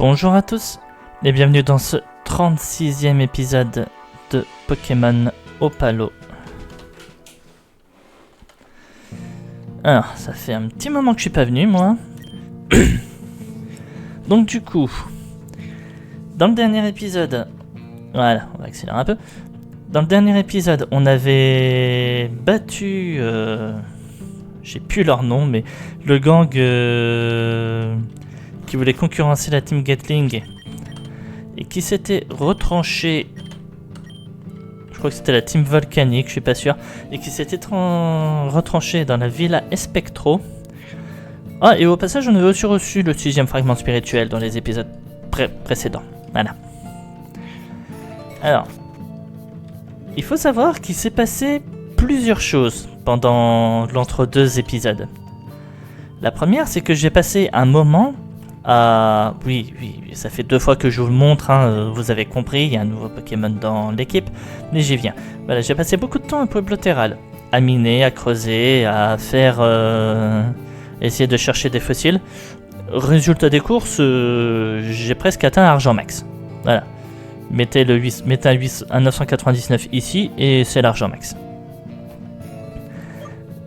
Bonjour à tous et bienvenue dans ce 36e épisode de Pokémon Opalo. Alors, ça fait un petit moment que je suis pas venu moi. Donc du coup, dans le dernier épisode, voilà, on va accélérer un peu. Dans le dernier épisode, on avait battu, j'ai plus leur nom, mais le gang qui voulait concurrencer la Team Gatling et qui s'était retranché. Je crois que c'était la Team Volcanique, je suis pas sûr, et qui s'était retranché dans la Villa Espectro. Ah, et au passage, on avait aussi reçu le 6e fragment spirituel dans les épisodes précédents. Voilà. Alors, il faut savoir qu'il s'est passé plusieurs choses pendant l'entre-deux épisodes. La première, c'est que j'ai passé un moment à... Oui, ça fait 2 fois que je vous le montre, hein, vous avez compris, il y a un nouveau Pokémon dans l'équipe, mais j'y viens. Voilà, j'ai passé beaucoup de temps à Pueblo Terral, à miner, à creuser, à faire... essayer de chercher des fossiles. Résultat des courses, j'ai presque atteint Argent Max. Voilà. Mettez un 999 ici et c'est l'argent max.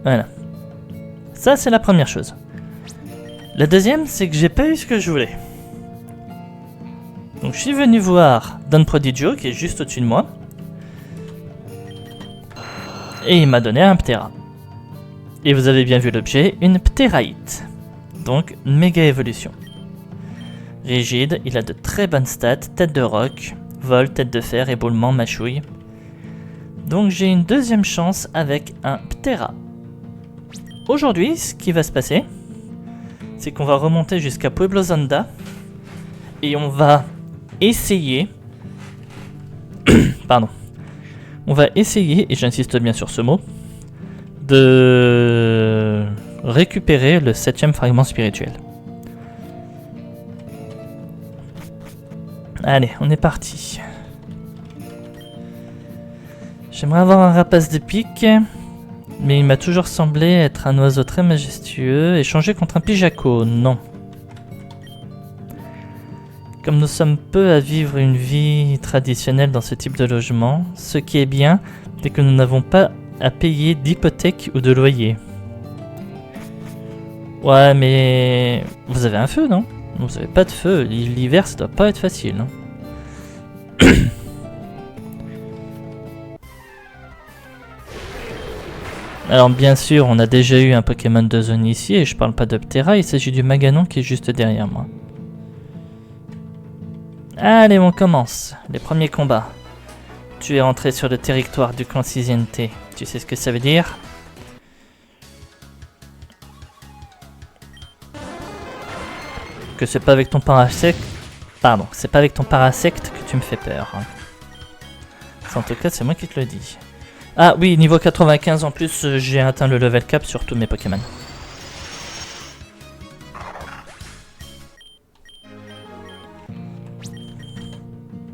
Voilà. Ça, c'est la première chose. La deuxième, c'est que j'ai pas eu ce que je voulais. Donc, je suis venu voir Don Prodigio, qui est juste au-dessus de moi. Et il m'a donné un Ptera. Et vous avez bien vu l'objet, une Pteraïte. Donc, méga évolution. Rigide, il a de très bonnes stats, tête de roc, vol, tête de fer, éboulement, mâchouille. Donc j'ai une deuxième chance avec un Ptera. Aujourd'hui, ce qui va se passer, c'est qu'on va remonter jusqu'à Pueblo Zonda et on va essayer... Pardon. On va essayer, et j'insiste bien sur ce mot, de récupérer le 7e fragment spirituel. Allez, on est parti. J'aimerais avoir un rapace de pique, mais il m'a toujours semblé être un oiseau très majestueux. Échanger contre un pijaco, non. Comme nous sommes peu à vivre une vie traditionnelle dans ce type de logement, ce qui est bien, c'est que nous n'avons pas à payer d'hypothèque ou de loyer. Ouais, mais vous avez un feu, non ? Vous avez pas de feu, l'hiver ça doit pas être facile. Hein. Alors bien sûr, on a déjà eu un Pokémon de zone ici, et je parle pas de Ptera, il s'agit du Maganon qui est juste derrière moi. Allez, on commence. Les premiers combats. Tu es rentré sur le territoire du clan Siziente. Tu sais ce que ça veut dire ? Que c'est pas avec ton parasecte... Pardon, c'est pas avec ton parasecte que tu me fais peur. En tout cas, c'est moi qui te le dis. Ah oui, niveau 95 en plus, j'ai atteint le level cap sur tous mes Pokémon.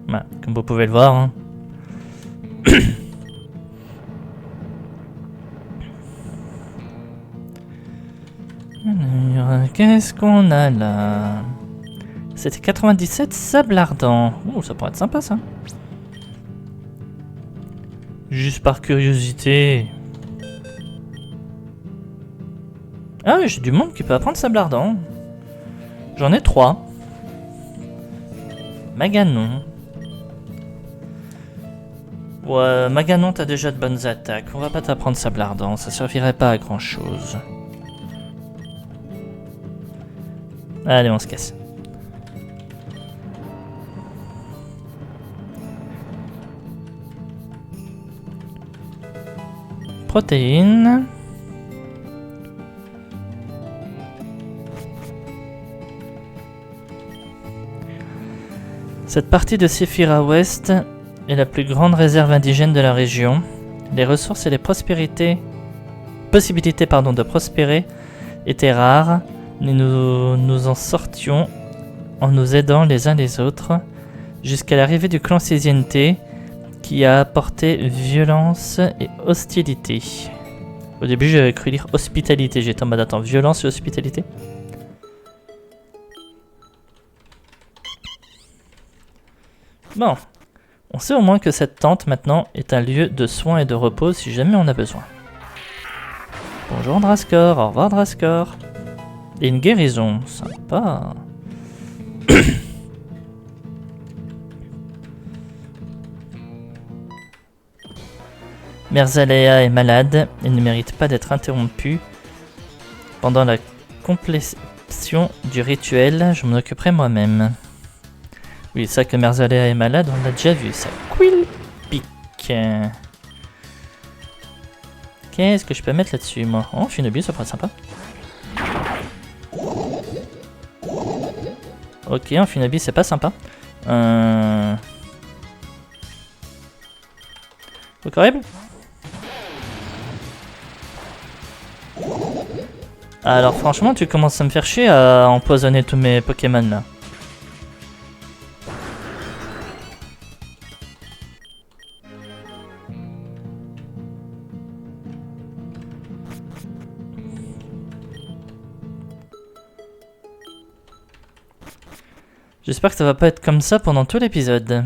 Voilà, comme vous pouvez le voir. Hein. Alors, qu'est-ce qu'on a là ? C'était 97 sable ardent. Oh, ça pourrait être sympa ça. Juste par curiosité. Ah oui, j'ai du monde qui peut apprendre sable ardent. J'en ai 3. Maganon. Ouais, Maganon, t'as déjà de bonnes attaques. On va pas t'apprendre sable ardent, ça servirait pas à grand chose. Allez, on se casse. Protéines. Cette partie de Sephira West est la plus grande réserve indigène de la région. Les ressources et les possibilités de prospérer étaient rares, mais nous en sortions en nous aidant les uns les autres, jusqu'à l'arrivée du clan Siziente, qui a apporté violence et hostilité. Au début, j'avais cru lire hospitalité. J'étais en mode attends, violence et hospitalité. Bon, on sait au moins que cette tente maintenant est un lieu de soins et de repos si jamais on a besoin. Bonjour Draskor, au revoir Draskor. Et une guérison, sympa. Merzalea est malade et ne mérite pas d'être interrompue. Pendant la complétion du rituel, je m'en occuperai moi-même. Oui, ça que Merzalea est malade, on l'a déjà vu, ça. Quill pique. Qu'est-ce que je peux mettre là-dessus, moi? Oh, Shinobi, ça pourrait être sympa. Ok, un Shinobi, c'est pas sympa. Truc horrible. Alors franchement, tu commences à me faire chier à empoisonner tous mes Pokémon là. J'espère que ça va pas être comme ça pendant tout l'épisode.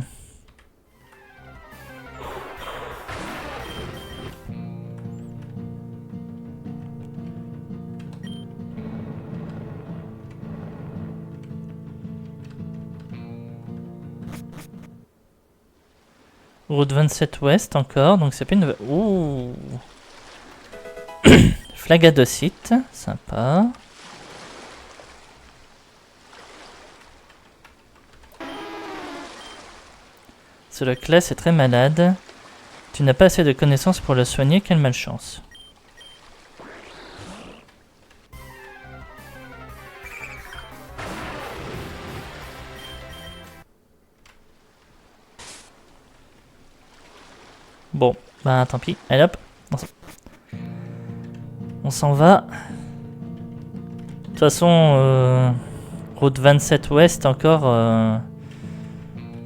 Route 27 Ouest encore, donc c'est pas une nouvelle... Ouh. Flagadocyte, sympa. Ce classe est très malade. Tu n'as pas assez de connaissances pour le soigner, quelle malchance. Bon, bah tant pis. Allez hop, on s'en va. De toute façon, route 27 Ouest encore...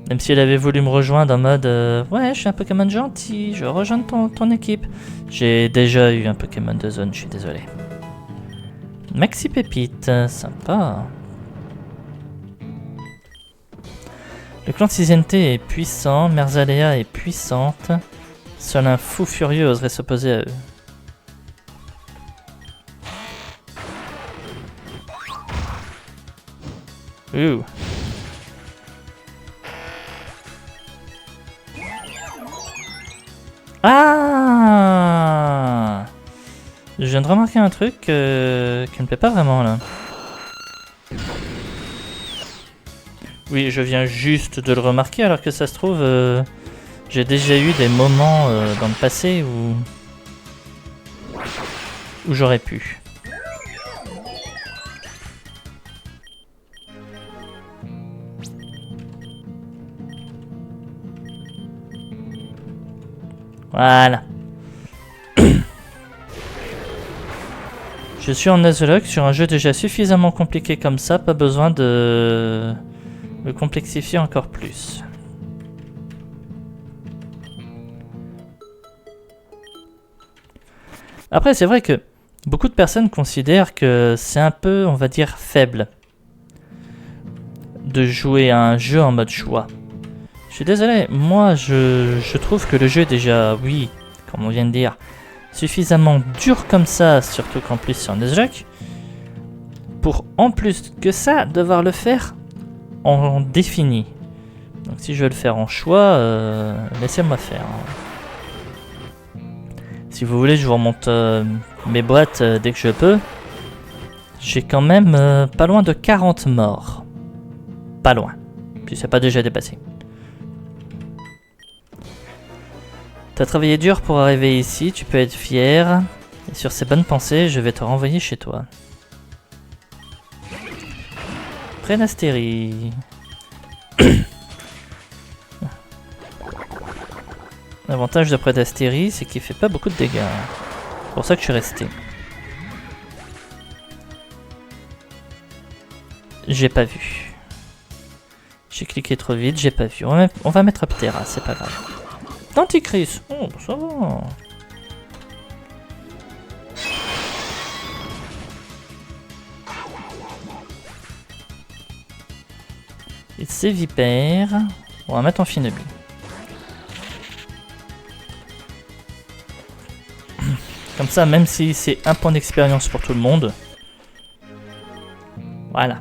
Même si elle avait voulu me rejoindre en mode ouais, je suis un Pokémon gentil, je rejoins ton équipe. J'ai déjà eu un Pokémon de zone, je suis désolé. Maxi Pépite, sympa. Le clan de Siziente est puissant, Merzalea est puissante. Seul un fou furieux oserait s'opposer à eux. Ouh. Ah! Je viens de remarquer un truc qui me plaît pas vraiment là. Oui, je viens juste de le remarquer alors que ça se trouve, j'ai déjà eu des moments dans le passé où j'aurais pu. Voilà. Je suis en Nuzlocke sur un jeu déjà suffisamment compliqué comme ça, pas besoin de le complexifier encore plus. Après, c'est vrai que beaucoup de personnes considèrent que c'est un peu, on va dire, faible de jouer à un jeu en mode choix. Je suis désolé, moi je trouve que le jeu est déjà, oui, comme on vient de dire, suffisamment dur comme ça, surtout qu'en plus c'est en Nuzlocke, pour en plus que ça, devoir le faire en défini. Donc si je veux le faire en choix, laissez-moi faire. Si vous voulez, je vous remonte mes boîtes dès que je peux. J'ai quand même pas loin de 40 morts. Pas loin. Puis c'est pas déjà dépassé. T'as travaillé dur pour arriver ici, tu peux être fier. Et sur ces bonnes pensées, je vais te renvoyer chez toi. Prédastérie. L'avantage de Prédastérie, c'est qu'il fait pas beaucoup de dégâts. C'est pour ça que je suis resté. J'ai pas vu. J'ai cliqué trop vite, j'ai pas vu. On va mettre Aptera, c'est pas grave. Denticris, oh, ça va. Et c'est vipère. On va mettre en Fineby. Comme ça, même si c'est un point d'expérience pour tout le monde. Voilà.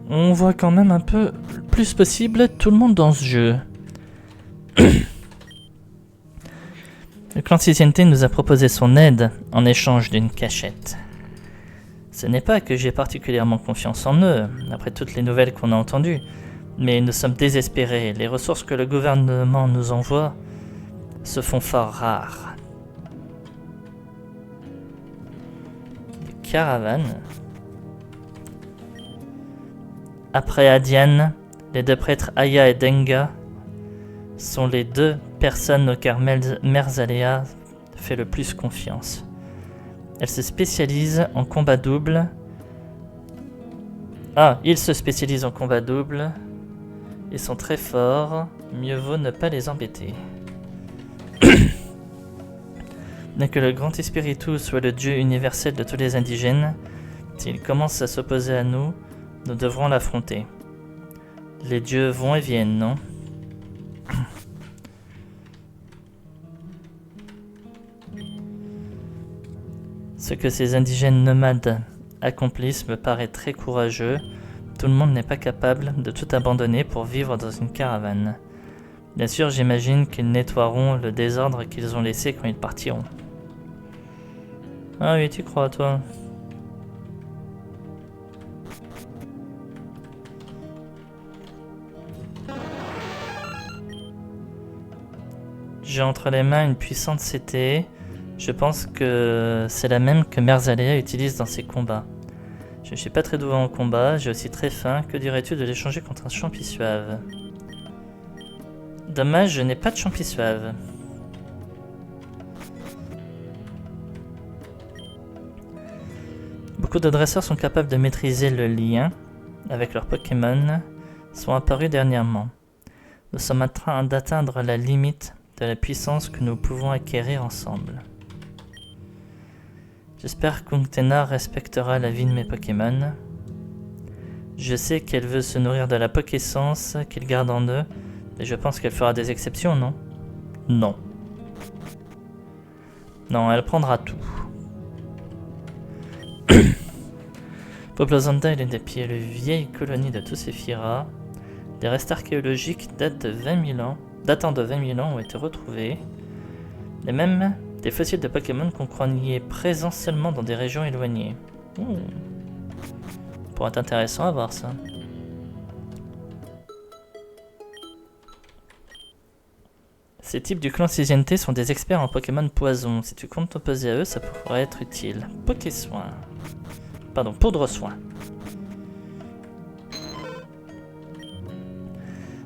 On voit quand même un peu le plus possible tout le monde dans ce jeu. Le clan Cisiente nous a proposé son aide en échange d'une cachette. Ce n'est pas que j'ai particulièrement confiance en eux, après toutes les nouvelles qu'on a entendues, mais nous sommes désespérés. Les ressources que le gouvernement nous envoie se font fort rares. Des caravanes. Après Adiane, les deux prêtres Aya et Denga sont les deux personnes auxquelles Merzalea fait le plus confiance. Elles se spécialisent en combat double. Ah, ils se spécialisent en combat double. Ils sont très forts. Mieux vaut ne pas les embêter. Bien que le Grand Espiritu soit le dieu universel de tous les indigènes, s'il commence à s'opposer à nous, nous devrons l'affronter. Les dieux vont et viennent, non? Ce que ces indigènes nomades accomplissent me paraît très courageux. Tout le monde n'est pas capable de tout abandonner pour vivre dans une caravane. Bien sûr, j'imagine qu'ils nettoieront le désordre qu'ils ont laissé quand ils partiront. Ah oui, tu crois, toi? J'ai entre les mains une puissante CT. Je pense que c'est la même que Merzalea utilise dans ses combats. Je ne suis pas très doué en combat, j'ai aussi très faim. Que dirais-tu de l'échanger contre un champi-suave? Dommage, je n'ai pas de champi-suave. Beaucoup de dresseurs sont capables de maîtriser le lien avec leurs Pokémon, sont apparus dernièrement. Nous sommes en train d'atteindre la limite de la puissance que nous pouvons acquérir ensemble. J'espère qu'Unctena respectera la vie de mes Pokémon. Je sais qu'elle veut se nourrir de la Pokéessence qu'ils gardent en eux, mais je pense qu'elle fera des exceptions, non? Non. Non, elle prendra tout. Poblozanda est l'une des plus vieilles colonies de Tousséphira. Des restes archéologiques datant de 20 000 ans ont été retrouvés. Et même des fossiles de Pokémon qu'on croyait présents seulement dans des régions éloignées. Pourrait être intéressant à voir ça. Ces types du clan Cisiente sont des experts en Pokémon poison. Si tu comptes t'opposer à eux, ça pourrait être utile. Poké-soin. Pardon, poudre-soin.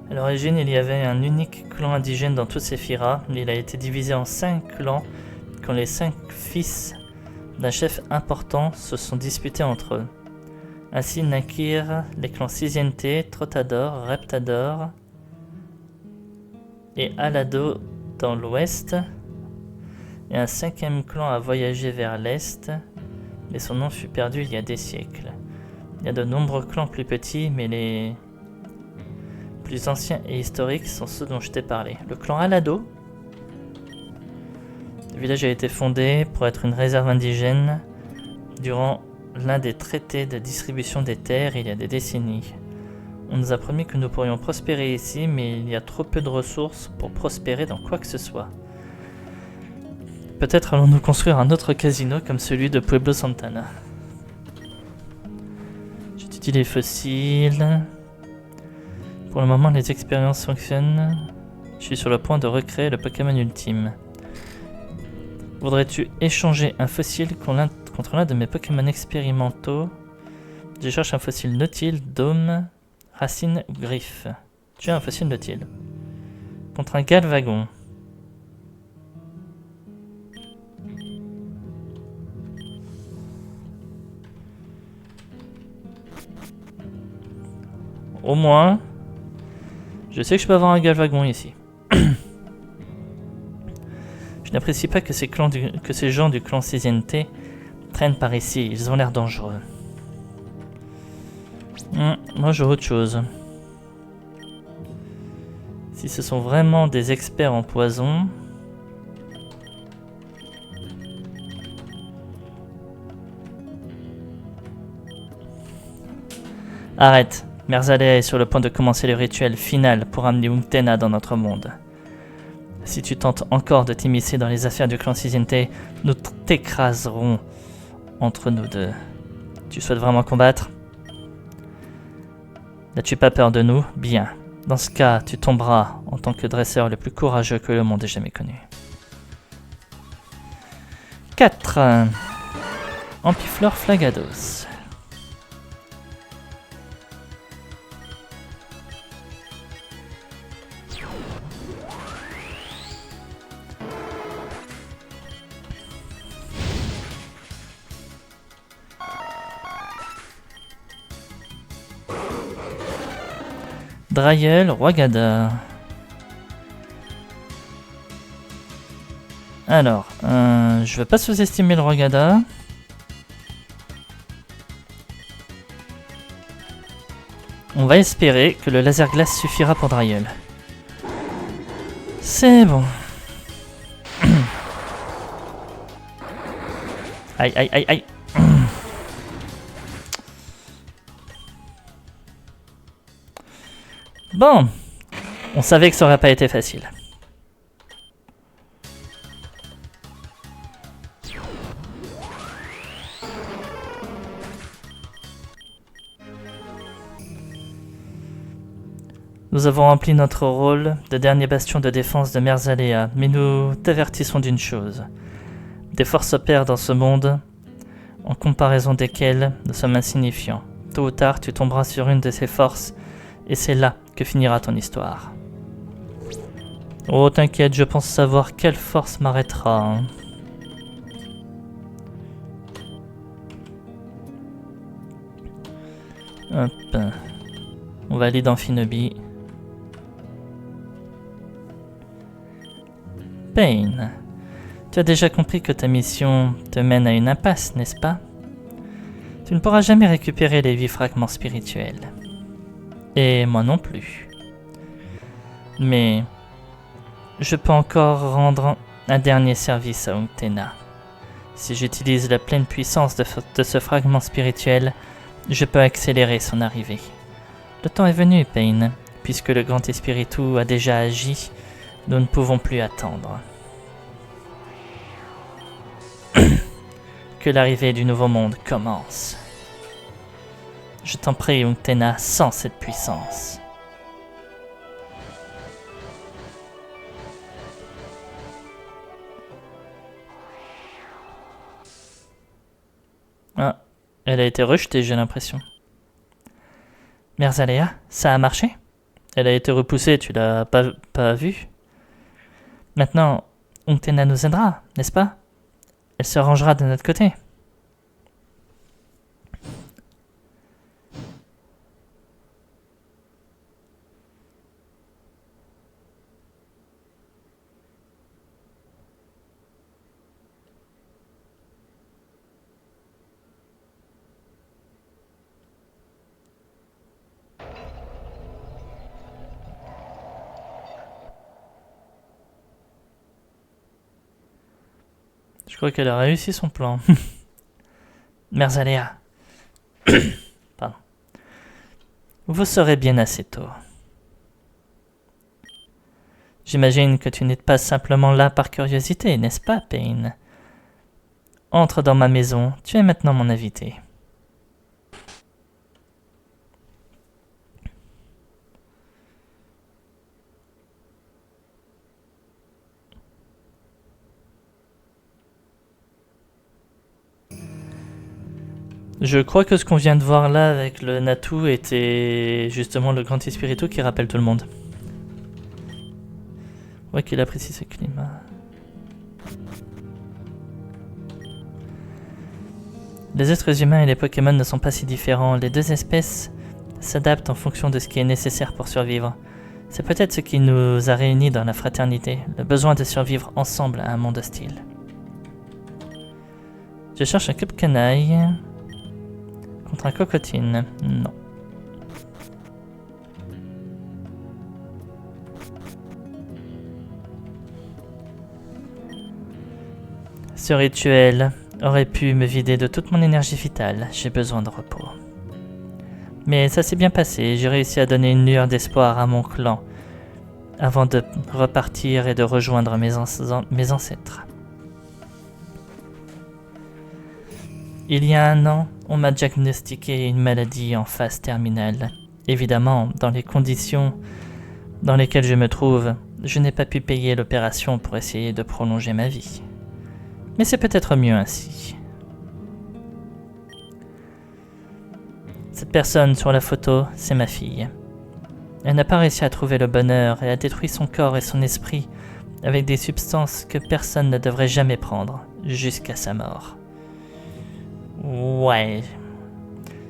À l'origine, il y avait un unique clan indigène dans Tousséphira, mais il a été divisé en 5 clans quand les 5 fils d'un chef important se sont disputés entre eux. Ainsi naquirent les clans Cisiente, Trotador, Reptador et Alado dans l'ouest, et un 5e clan a voyagé vers l'est, mais son nom fut perdu il y a des siècles. Il y a de nombreux clans plus petits, mais les plus anciens et historiques sont ceux dont je t'ai parlé. Le clan Alado. Le village a été fondé pour être une réserve indigène durant l'un des traités de distribution des terres il y a des décennies. On nous a promis que nous pourrions prospérer ici, mais il y a trop peu de ressources pour prospérer dans quoi que ce soit. Peut-être allons-nous construire un autre casino comme celui de Pueblo Santana. J'étudie les fossiles. Pour le moment, les expériences fonctionnent. Je suis sur le point de recréer le Pokémon ultime. Voudrais-tu échanger un fossile contre l'un de mes Pokémon expérimentaux? Je cherche un fossile Nautile, Dôme, Racine ou Griffe. Tu as un fossile Nautile. Contre un Galvagon. Au moins, je sais que je peux avoir un Galvagon ici. Je n'apprécie pas que ces gens du clan Cisiente traînent par ici. Ils ont l'air dangereux. Moi, je veux autre chose. Si ce sont vraiment des experts en poison... Arrête. Merzalea est sur le point de commencer le rituel final pour amener Uktena dans notre monde. Si tu tentes encore de t'immiscer dans les affaires du clan Sizente, nous t'écraserons entre nous deux. Tu souhaites vraiment combattre? N'as-tu pas peur de nous? Bien. Dans ce cas, tu tomberas en tant que dresseur le plus courageux que le monde ait jamais connu. 4. Ampiflore Flagados. Draïeul, Roigada. Alors, je veux pas sous-estimer le Roigada. On va espérer que le laser glace suffira pour Draïeul. C'est bon. Aïe, aïe, aïe, aïe. Bon, on savait que ça aurait pas été facile. Nous avons rempli notre rôle de dernier bastion de défense de Merzalea, mais nous t'avertissons d'une chose. Des forces opèrent dans ce monde, en comparaison desquelles nous sommes insignifiants. Tôt ou tard, tu tomberas sur une de ces forces, et c'est là que finira ton histoire. Oh, t'inquiète, je pense savoir quelle force m'arrêtera. Hein. Hop. On va aller dans Finobi. Pain, tu as déjà compris que ta mission te mène à une impasse, n'est-ce pas? Tu ne pourras jamais récupérer les 8 fragments spirituels. Et moi non plus. Mais je peux encore rendre un dernier service à Uktena. Si j'utilise la pleine puissance de ce fragment spirituel, je peux accélérer son arrivée. Le temps est venu, Pain, puisque le grand espiritu a déjà agi, nous ne pouvons plus attendre. Que l'arrivée du nouveau monde commence. Je t'en prie, Uktena, sans cette puissance. Ah, elle a été rejetée, j'ai l'impression. Merzalea, ça a marché? Elle a été repoussée, tu l'as pas vue? Maintenant, Uktena nous aidera, n'est-ce pas? Elle se rangera de notre côté. Je crois qu'elle a réussi son plan. Merzalea. Pardon. Vous serez bien assez tôt. J'imagine que tu n'es pas simplement là par curiosité, n'est-ce pas, Pain? Entre dans ma maison, tu es maintenant mon invité. Je crois que ce qu'on vient de voir là avec le Natu était justement le grand espiritu qui rappelle tout le monde. Ouais, qu'il apprécie ce climat. Les êtres humains et les Pokémon ne sont pas si différents. Les deux espèces s'adaptent en fonction de ce qui est nécessaire pour survivre. C'est peut-être ce qui nous a réunis dans la fraternité, le besoin de survivre ensemble à un monde hostile. Je cherche un cube canaille contre un cocotine. Non. Ce rituel aurait pu me vider de toute mon énergie vitale. J'ai besoin de repos. Mais ça s'est bien passé. J'ai réussi à donner une lueur d'espoir à mon clan avant de repartir et de rejoindre mes ancêtres. Il y a 1 an, on m'a diagnostiqué une maladie en phase terminale. Évidemment, dans les conditions dans lesquelles je me trouve, je n'ai pas pu payer l'opération pour essayer de prolonger ma vie. Mais c'est peut-être mieux ainsi. Cette personne sur la photo, c'est ma fille. Elle n'a pas réussi à trouver le bonheur et a détruit son corps et son esprit avec des substances que personne ne devrait jamais prendre, jusqu'à sa mort. Ouais.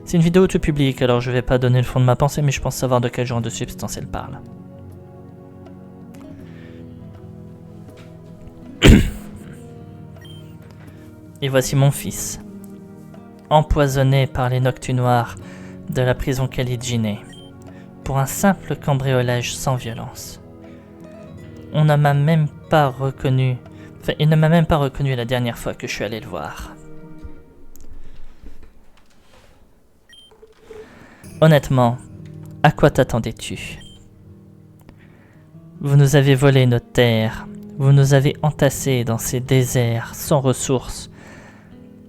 C'est une vidéo tout public, alors je vais pas donner le fond de ma pensée, mais je pense savoir de quel genre de substance elle parle. Et voici mon fils, empoisonné par les Noctu Noirs de la prison Caligine, pour un simple cambriolage sans violence. On ne m'a même pas reconnu, il ne m'a même pas reconnu la dernière fois que je suis allé le voir. Honnêtement, à quoi t'attendais-tu? Vous nous avez volé nos terres, vous nous avez entassés dans ces déserts sans ressources,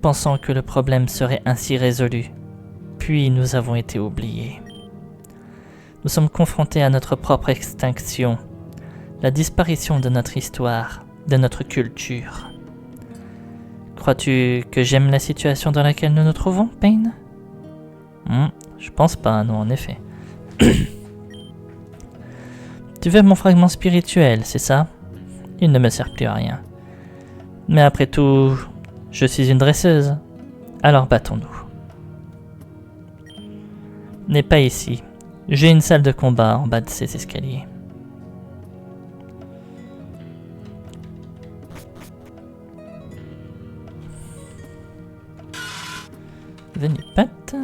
pensant que le problème serait ainsi résolu. Puis nous avons été oubliés. Nous sommes confrontés à notre propre extinction, la disparition de notre histoire, de notre culture. Crois-tu que j'aime la situation dans laquelle nous nous trouvons, Pain? Je pense pas, non, en effet. Tu veux mon fragment spirituel, c'est ça? Il ne me sert plus à rien. Mais après tout, je suis une dresseuse. Alors battons-nous. N'est pas ici. J'ai une salle de combat en bas de ces escaliers. Venez, Pat.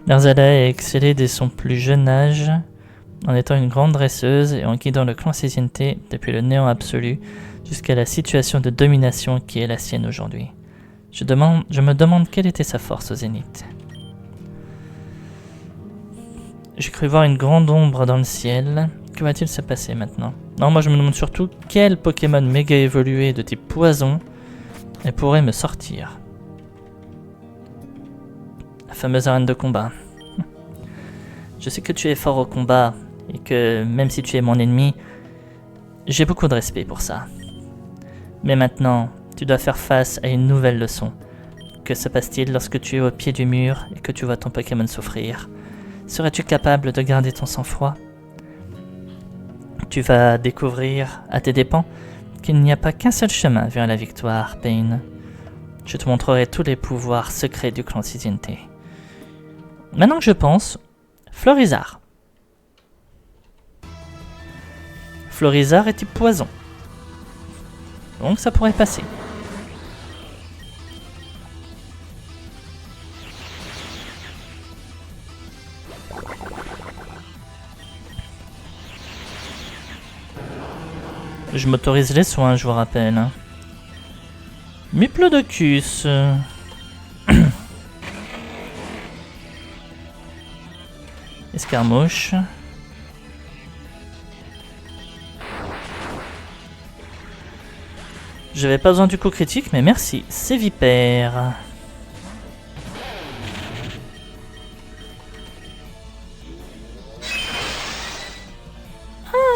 Nerzala a excellé dès son plus jeune âge, en étant une grande dresseuse et en guidant le clan Cécienté depuis le néant absolu jusqu'à la situation de domination qui est la sienne aujourd'hui. Je me demande quelle était sa force au zénith. J'ai cru voir une grande ombre dans le ciel. Que va-t-il se passer maintenant? Non, moi je me demande surtout quel Pokémon méga évolué de type poison pourrait me sortir. La fameuse arène de combat. Je sais que tu es fort au combat et que même si tu es mon ennemi, j'ai beaucoup de respect pour ça. Mais maintenant, tu dois faire face à une nouvelle leçon. Que se passe-t-il lorsque tu es au pied du mur et que tu vois ton Pokémon souffrir? Serais-tu capable de garder ton sang-froid? Tu vas découvrir, à tes dépens, qu'il n'y a pas qu'un seul chemin vers la victoire, Pain. Je te montrerai tous les pouvoirs secrets du clan Cécienté. Maintenant que je pense, Florizarre. Florizarre est type poison. Donc ça pourrait passer. Je m'autorise les soins, je vous rappelle. Miplodocus. Escarmouche. J'avais pas besoin du coup critique, mais merci. C'est Vipère.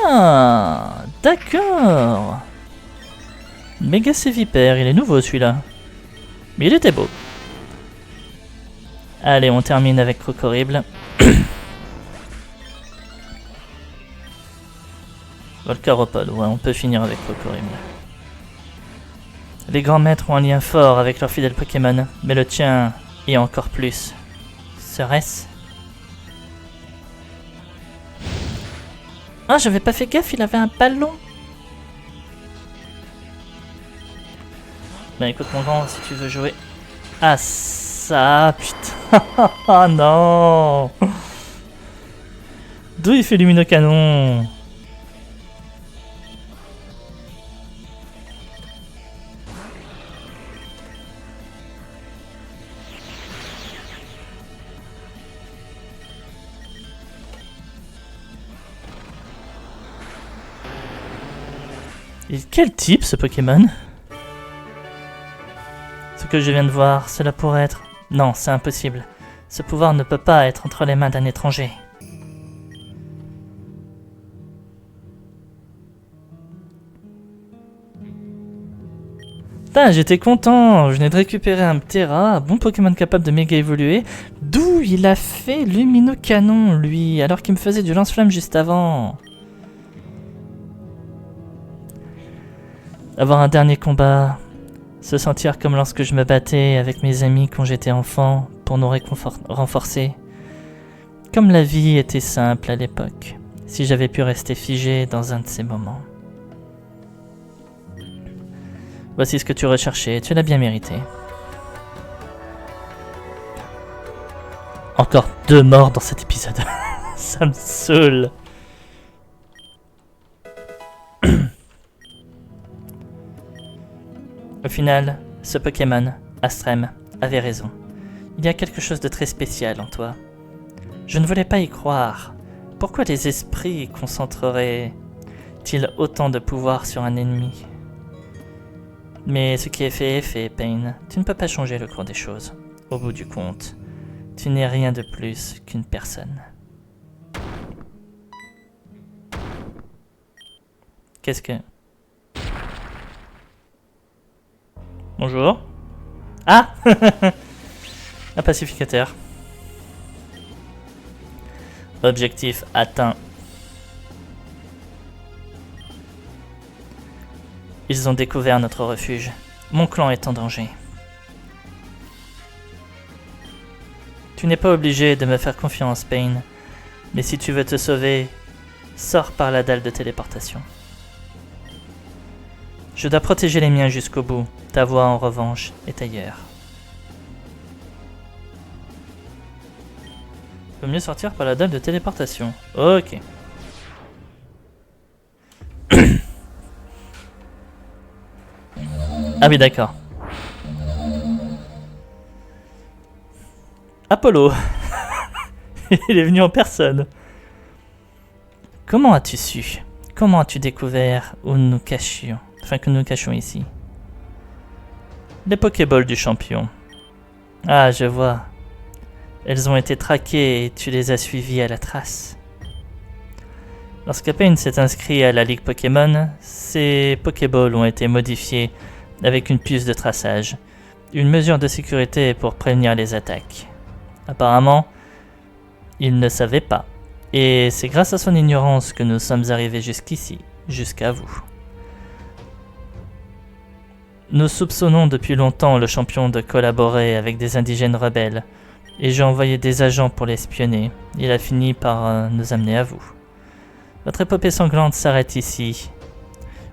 Ah, d'accord. Méga Sévipère, il est nouveau celui-là. Mais il était beau. Allez, on termine avec Crocorible. Volcaropod, ouais, on peut finir avec Crocorible. Les grands maîtres ont un lien fort avec leurs fidèles Pokémon, mais le tien et encore plus. Serait-ce? Ah, j'avais pas fait gaffe, il avait un ballon. Ben écoute mon grand, si tu veux jouer à ça, putain. Ah non. D'où il fait Luminocanon? Et quel type ce Pokémon? Ce que je viens de voir, cela pourrait être... Non, c'est impossible. Ce pouvoir ne peut pas être entre les mains d'un étranger. Putain, j'étais content, je venais de récupérer un Ptera, bon Pokémon capable de méga évoluer. D'où il a fait Lumino-Canon, lui, alors qu'il me faisait du lance-flamme juste avant. Avoir un dernier combat, se sentir comme lorsque je me battais avec mes amis quand j'étais enfant pour nous renforcer. Comme la vie était simple à l'époque, si j'avais pu rester figé dans un de ces moments. Voici ce que tu recherchais, tu l'as bien mérité. Encore 2 morts dans cet épisode. Ça me saoule. Au final, ce Pokémon, Astrem, avait raison. Il y a quelque chose de très spécial en toi. Je ne voulais pas y croire. Pourquoi les esprits concentreraient-ils autant de pouvoir sur un ennemi? Mais ce qui est fait, Pain. Tu ne peux pas changer le cours des choses. Au bout du compte, tu n'es rien de plus qu'une personne. Qu'est-ce que... Bonjour. Ah. Un pacificateur. Objectif atteint. Ils ont découvert notre refuge. Mon clan est en danger. Tu n'es pas obligé de me faire confiance, Pain. Mais si tu veux te sauver, sors par la dalle de téléportation. Je dois protéger les miens jusqu'au bout. Ta voix, en revanche, est ailleurs. Vaut mieux sortir par la dalle de téléportation. Ok. Ah oui, d'accord. Apollo. Il est venu en personne. Comment as-tu su? Comment as-tu découvert où nous cachions? Enfin, que nous cachons ici. Les Pokéballs du champion. Ah, je vois. Elles ont été traquées et tu les as suivies à la trace. Lorsque Pain s'est inscrit à la Ligue Pokémon, ces Pokéballs ont été modifiés avec une puce de traçage, une mesure de sécurité pour prévenir les attaques. Apparemment, il ne savait pas, et c'est grâce à son ignorance que nous sommes arrivés jusqu'ici, jusqu'à vous. Nous soupçonnons depuis longtemps le champion de collaborer avec des indigènes rebelles, et j'ai envoyé des agents pour l'espionner. Il a fini par nous amener à vous. Votre épopée sanglante s'arrête ici.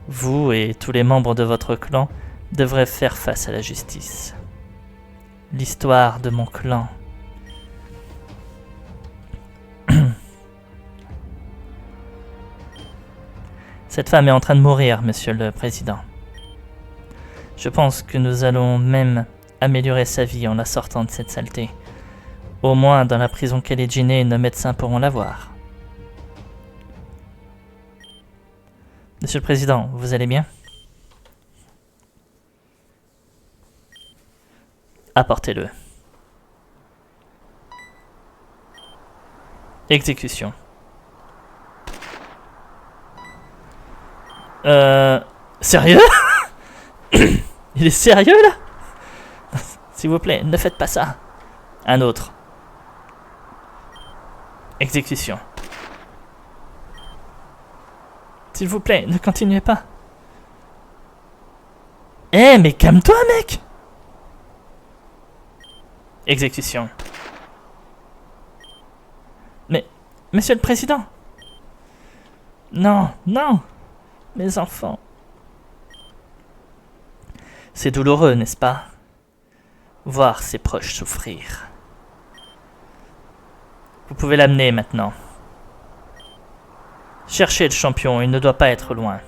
Vous et tous les membres de votre clan devraient faire face à la justice. L'histoire de mon clan. Cette femme est en train de mourir, monsieur le président. Je pense que nous allons même améliorer sa vie en la sortant de cette saleté. Au moins, dans la prison qu'elle est gênée, nos médecins pourront la voir. Monsieur le Président, vous allez bien? Apportez-le. Exécution. Sérieux? Il est sérieux là? S'il vous plaît, ne faites pas ça. Un autre. Exécution. S'il vous plaît, ne continuez pas. Eh, mais calme-toi, mec! Exécution. Mais, monsieur le président! Non, non! Mes enfants. C'est douloureux, n'est-ce pas? Voir ses proches souffrir. Vous pouvez l'amener maintenant. Cherchez le champion, il ne doit pas être loin.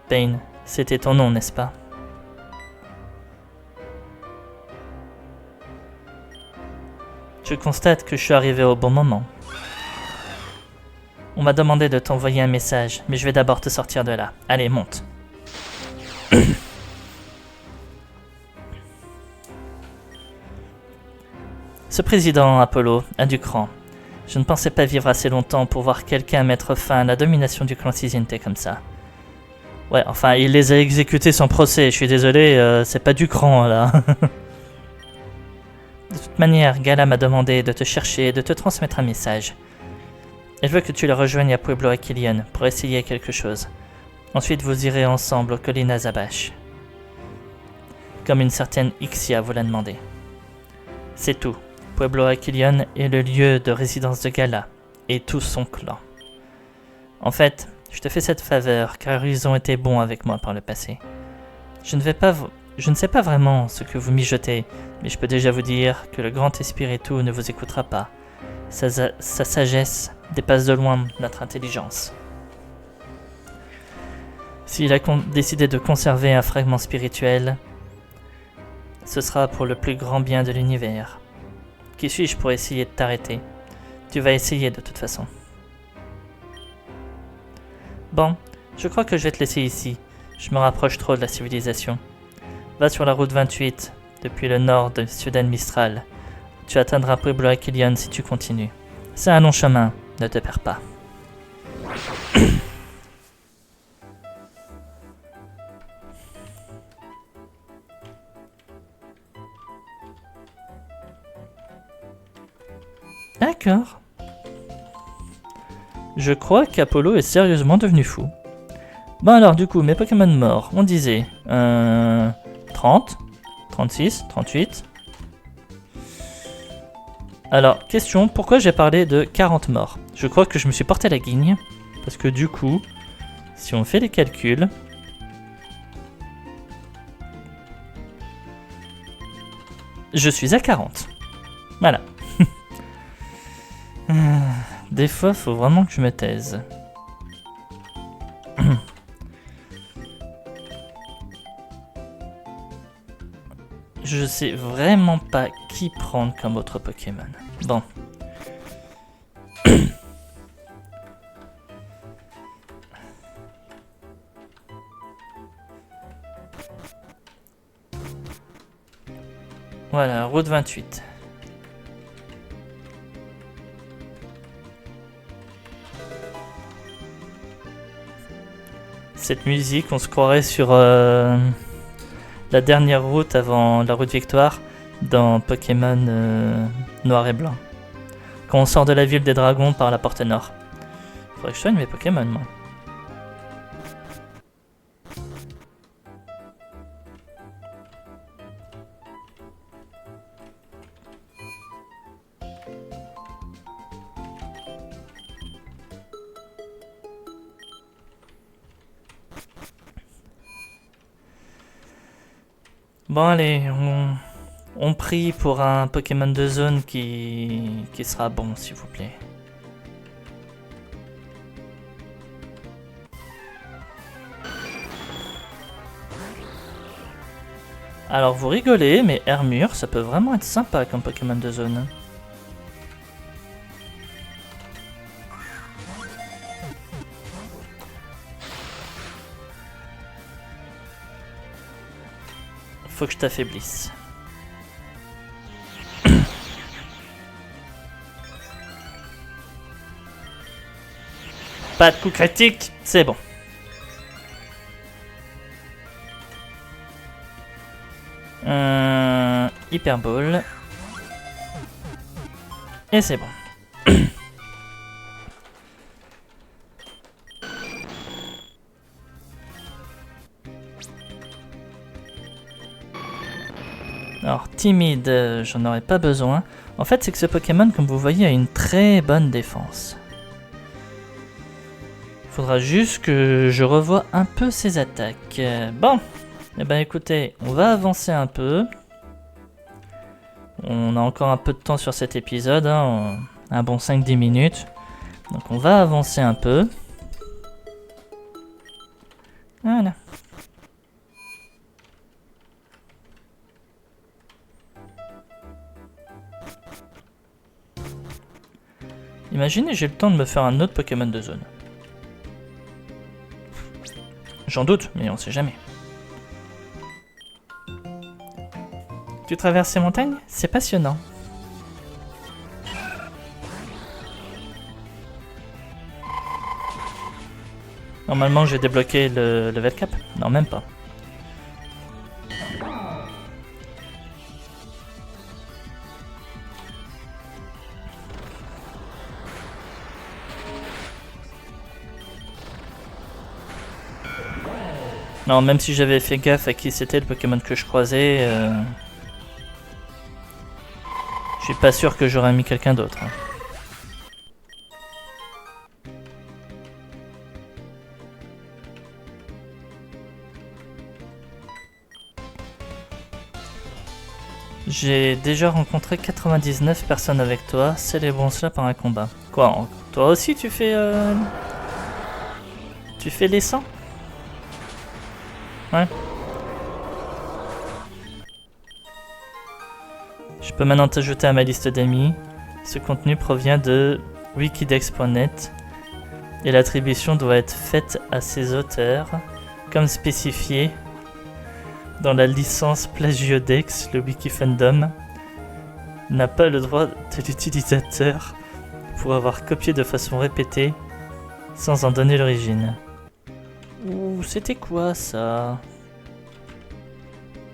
Pain, c'était ton nom, n'est-ce pas? Je constate que je suis arrivé au bon moment. On m'a demandé de t'envoyer un message, mais je vais d'abord te sortir de là. Allez, monte. Ce président, Apollo, a du cran. Je ne pensais pas vivre assez longtemps pour voir quelqu'un mettre fin à la domination du clan Ciziente comme ça. Ouais, enfin, il les a exécutés sans procès, je suis désolé, c'est pas du cran, là. De toute manière, Gala m'a demandé de te chercher et de te transmettre un message. Elle veut que tu la rejoignes à Pueblo Aquilion pour essayer quelque chose. Ensuite, vous irez ensemble aux collines Azabache. Comme une certaine Ixia vous l'a demandé. C'est tout. Pueblo Aquilion est le lieu de résidence de Gala et tout son clan. En fait, je te fais cette faveur car ils ont été bons avec moi par le passé. Je ne sais pas vraiment ce que vous mijotez, mais je peux déjà vous dire que le grand Espiritu ne vous écoutera pas. Sa sagesse dépasse de loin notre intelligence. S'il a décidé de conserver un fragment spirituel, ce sera pour le plus grand bien de l'univers. Qui suis-je pour essayer de t'arrêter? Tu vas essayer de toute façon. Bon, je crois que je vais te laisser ici. Je me rapproche trop de la civilisation. Va sur la route 28, depuis le nord de Ciudad Mistral. Tu atteindras Pueblo Aquilion si tu continues. C'est un long chemin, ne te perds pas. D'accord. Je crois qu'Apollo est sérieusement devenu fou. Bon alors du coup, mes Pokémon morts, on disait 30, 36, 38. Alors, question, pourquoi j'ai parlé de 40 morts? Je crois que je me suis porté la guigne, parce que du coup, si on fait les calculs... Je suis à 40. Voilà. Des fois, faut vraiment que je me taise. Je sais vraiment pas qui prendre comme autre Pokémon. Bon. Voilà, route 28. Cette musique, on se croirait sur la dernière route avant la route Victoire dans Pokémon Noir et Blanc. Quand on sort de la ville des dragons par la porte nord. Faudrait que je soigne mes Pokémon, moi. Bon allez, on prie pour un Pokémon de zone qui sera bon, s'il vous plaît. Alors vous rigolez, mais Hermure, ça peut vraiment être sympa comme Pokémon de zone. Faut que je t'affaiblisse. Pas de coup critique, c'est bon. Hyper Ball. Et c'est bon. Alors, timide, j'en aurais pas besoin. En fait, c'est que ce Pokémon, comme vous voyez, a une très bonne défense. Faudra juste que je revoie un peu ses attaques. Bon, eh ben écoutez, on va avancer un peu. On a encore un peu de temps sur cet épisode, hein, un bon 5-10 minutes. Donc on va avancer un peu. Voilà. Imaginez, j'ai le temps de me faire un autre Pokémon de zone. J'en doute, mais on sait jamais. Tu traverses ces montagnes? C'est passionnant. Normalement, j'ai débloqué le level cap. Non, même pas. Non, même si j'avais fait gaffe à qui c'était le Pokémon que je croisais, je suis pas sûr que j'aurais mis quelqu'un d'autre. Hein. J'ai déjà rencontré 99 personnes avec toi, célébrons cela par un combat. Quoi, toi aussi tu fais les 100? Ouais. Je peux maintenant t'ajouter à ma liste d'amis. Ce contenu provient de wikidex.net et l'attribution doit être faite à ses auteurs, comme spécifié dans la licence Plagiodex. Le Wikifandom n'a pas le droit de l'utilisateur pour avoir copié de façon répétée sans en donner l'origine. Ouh, c'était quoi ça?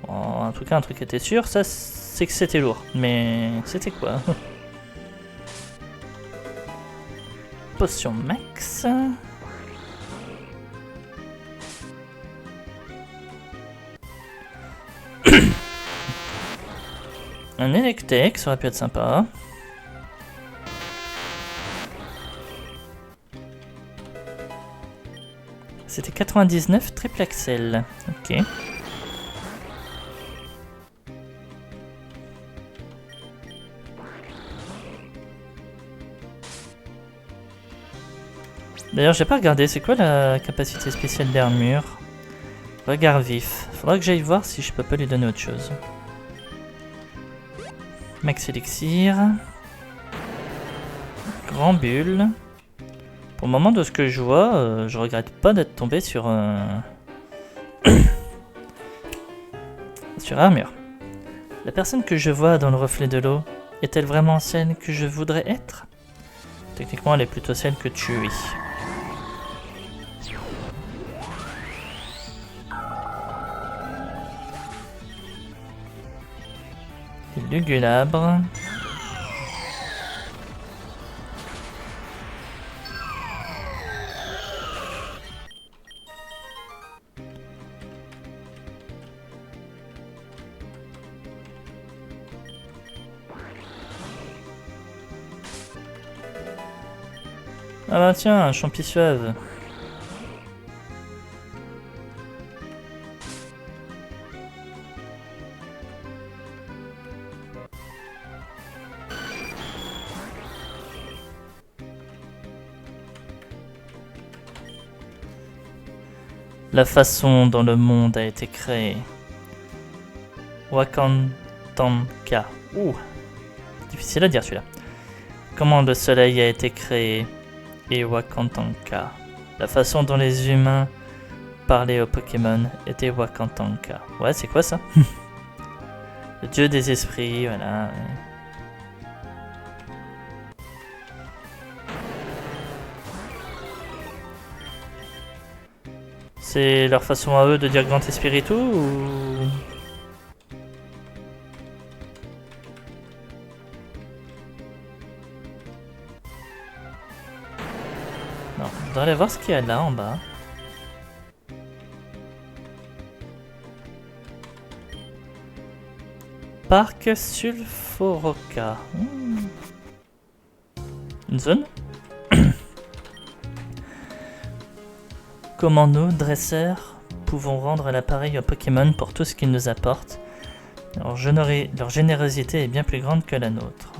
Oh, en tout cas, un truc était sûr, ça c'est que c'était lourd. Mais c'était quoi? Potion max. Un Electek, ça aurait pu être sympa. C'était 99 triple axel. Ok. D'ailleurs, j'ai pas regardé, c'est quoi la capacité spéciale d'armure? Regard vif. Faudra que j'aille voir si je peux pas lui donner autre chose. Max élixir. Grand bulle. Pour le moment, de ce que je vois, je regrette pas d'être tombé sur sur armure. La personne que je vois dans le reflet de l'eau est-elle vraiment celle que je voudrais être? Techniquement, elle est plutôt celle que tu es. Lugulabre. Ah bah tiens, un champi suave. La façon dont le monde a été créé. Wakantanka. Ouh, difficile à dire celui-là. Comment le soleil a été créé. Et Wakantanka. La façon dont les humains parlaient aux Pokémon était Wakantanka. Ouais, c'est quoi ça? Le dieu des esprits, voilà. C'est leur façon à eux de dire grand espiritu ou... Non, je voudrais aller voir ce qu'il y a là en bas. Parc Sulforoka. Une zone? Comment nous, dresseurs, pouvons rendre l'appareil aux Pokémon pour tout ce qu'ils nous apportent. Leur générosité est bien plus grande que la nôtre.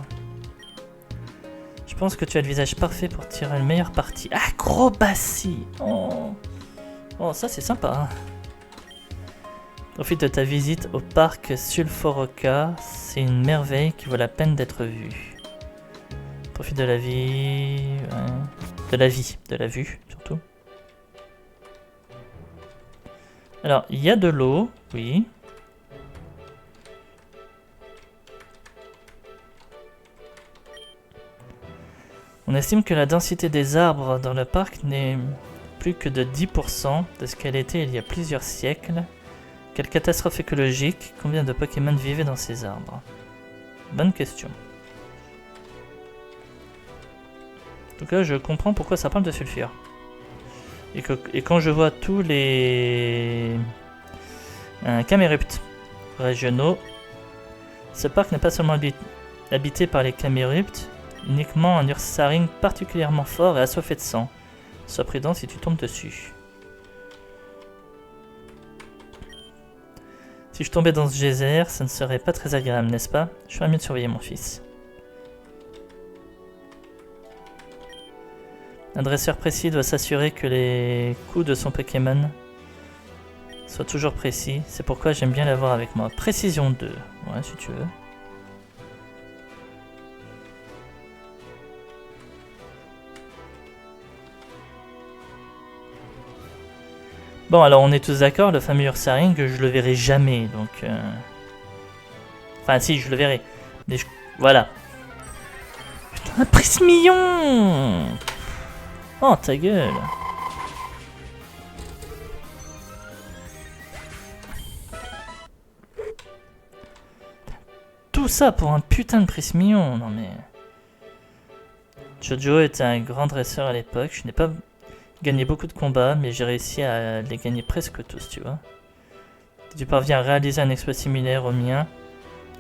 Je pense que tu as le visage parfait pour tirer une meilleure partie. Acrobatie! Oh, ça c'est sympa. Profite de ta visite au parc Sulforoka. C'est une merveille qui vaut la peine d'être vue. Profite de la vie... Ouais. De la vie, de la vue, surtout. Alors, il y a de l'eau, oui. On estime que la densité des arbres dans le parc n'est plus que de 10% de ce qu'elle était il y a plusieurs siècles. Quelle catastrophe écologique, combien de Pokémon vivaient dans ces arbres? Bonne question. En tout cas, je comprends pourquoi ça parle de sulfure. Et quand je vois tous les caméruptes régionaux, ce parc n'est pas seulement habité par les caméruptes, uniquement un ursaring particulièrement fort et assoiffé de sang. Sois prudent si tu tombes dessus. Si je tombais dans ce geyser, ça ne serait pas très agréable, n'est-ce pas? Je ferais mieux de surveiller mon fils. Un dresseur précis doit s'assurer que les coups de son Pokémon soient toujours précis. C'est pourquoi j'aime bien l'avoir avec moi. Précision 2. Ouais, si tu veux. Bon, alors on est tous d'accord, le fameux Ursaring, je le verrai jamais, donc... Enfin, si, je le verrai. Mais voilà. Putain, un Prismillon! Oh, ta gueule! Tout ça pour un putain de Prismillon, non mais... Jojo était un grand dresseur à l'époque, je n'ai pas gagné beaucoup de combats, mais j'ai réussi à les gagner presque tous, tu vois. Si tu parviens à réaliser un exploit similaire au mien,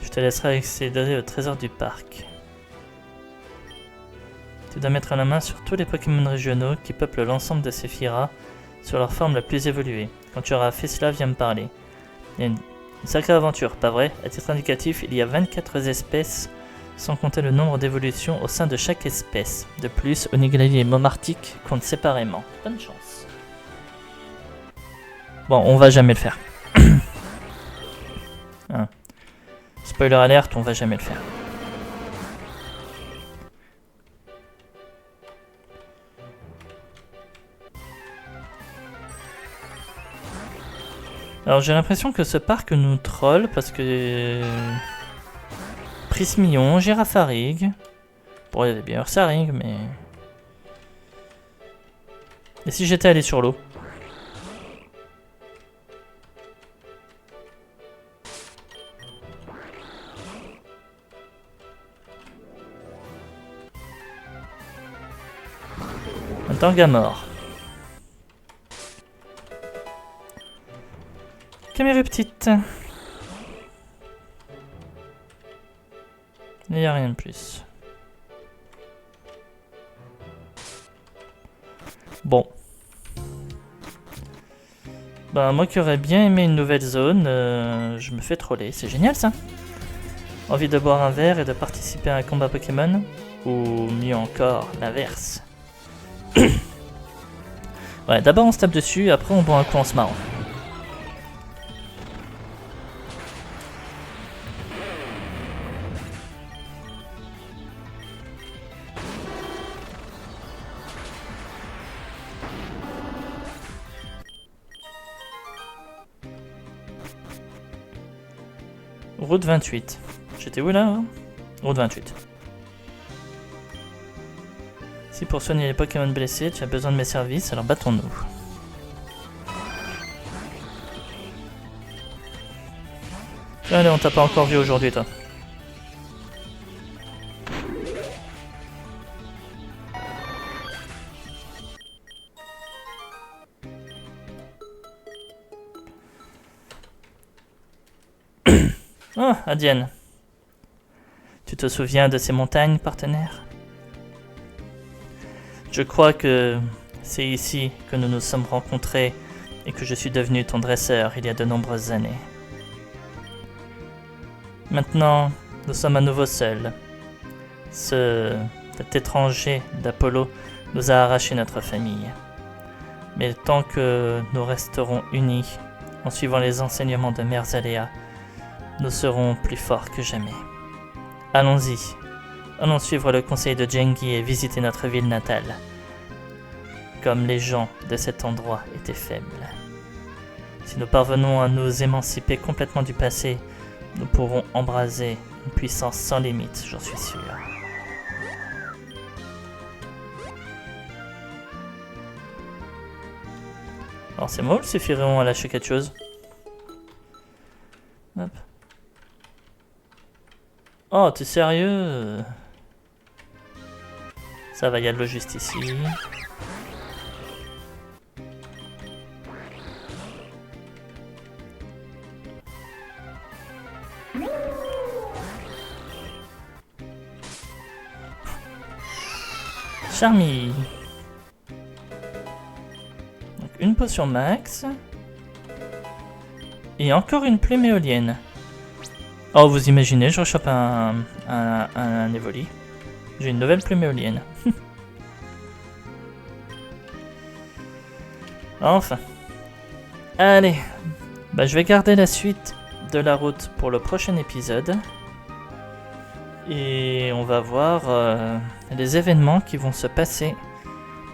je te laisserai accéder au trésor du parc. Tu dois mettre la main sur tous les Pokémon régionaux qui peuplent l'ensemble de Séphira sur leur forme la plus évoluée. Quand tu auras fait cela, viens me parler. Il y a une sacrée aventure, pas vrai? À titre indicatif, il y a 24 espèces, sans compter le nombre d'évolutions au sein de chaque espèce. De plus, Onigala et Momartic comptent séparément. Bonne chance. Bon, on va jamais le faire. Hein. Spoiler alerte, on va jamais le faire. Alors j'ai l'impression que ce parc nous troll parce que... Prismillon, Girafarig... Bon, il y avait bien Ursaring, mais... Et si j'étais allé sur l'eau? Un Tangamore. Caméruptite. Il n'y a rien de plus. Bon. Bah moi qui aurais bien aimé une nouvelle zone, je me fais troller. C'est génial ça. Envie de boire un verre et de participer à un combat Pokémon? Ou mieux encore, l'inverse. Ouais, d'abord on se tape dessus, après on boit un coup en se marrant. Route 28. J'étais où là? Route 28. Si pour soigner les Pokémon blessés, tu as besoin de mes services, alors battons-nous. Allez, on t'a pas encore vu aujourd'hui, toi. Oh, Adienne. Tu te souviens de ces montagnes, partenaire? Je crois que c'est ici que nous nous sommes rencontrés et que je suis devenu ton dresseur il y a de nombreuses années. Maintenant, nous sommes à nouveau seuls. Cet étranger d'Apollo nous a arraché notre famille. Mais tant que nous resterons unis en suivant les enseignements de Mère Zalea, nous serons plus forts que jamais. Allons-y, allons suivre le conseil de Jengi et visiter notre ville natale. Comme les gens de cet endroit étaient faibles. Si nous parvenons à nous émanciper complètement du passé, nous pourrons embraser une puissance sans limite, j'en suis sûr. Alors c'est moi ou suffiront à lâcher quelque chose? Hop. Oh, t'es sérieux? Ça va, il y a de l'eau juste ici. Charmy. Donc une potion max. Et encore une plume éolienne. Oh, vous imaginez, je rechoppe un Evoli. J'ai une nouvelle plume éolienne. Enfin. Allez. Bah, je vais garder la suite de la route pour le prochain épisode. Et on va voir les événements qui vont se passer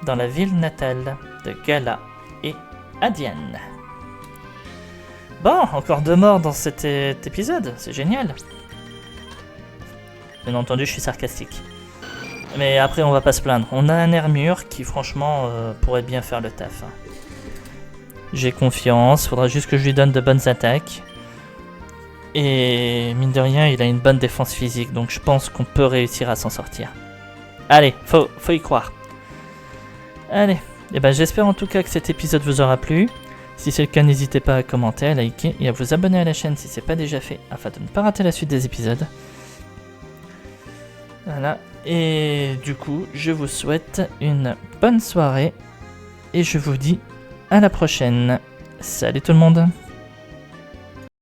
dans la ville natale de Gala et Adiane. Bon, encore 2 morts dans cet épisode, c'est génial. Bien entendu, je suis sarcastique. Mais après, on va pas se plaindre. On a un armure qui, franchement, pourrait bien faire le taf. J'ai confiance, faudra juste que je lui donne de bonnes attaques. Et mine de rien, il a une bonne défense physique, donc je pense qu'on peut réussir à s'en sortir. Allez, faut y croire. Allez, et ben j'espère en tout cas que cet épisode vous aura plu. Si c'est le cas, n'hésitez pas à commenter, à liker et à vous abonner à la chaîne si c'est pas déjà fait, afin de ne pas rater la suite des épisodes. Voilà, et du coup, je vous souhaite une bonne soirée, et je vous dis à la prochaine. Salut tout le monde!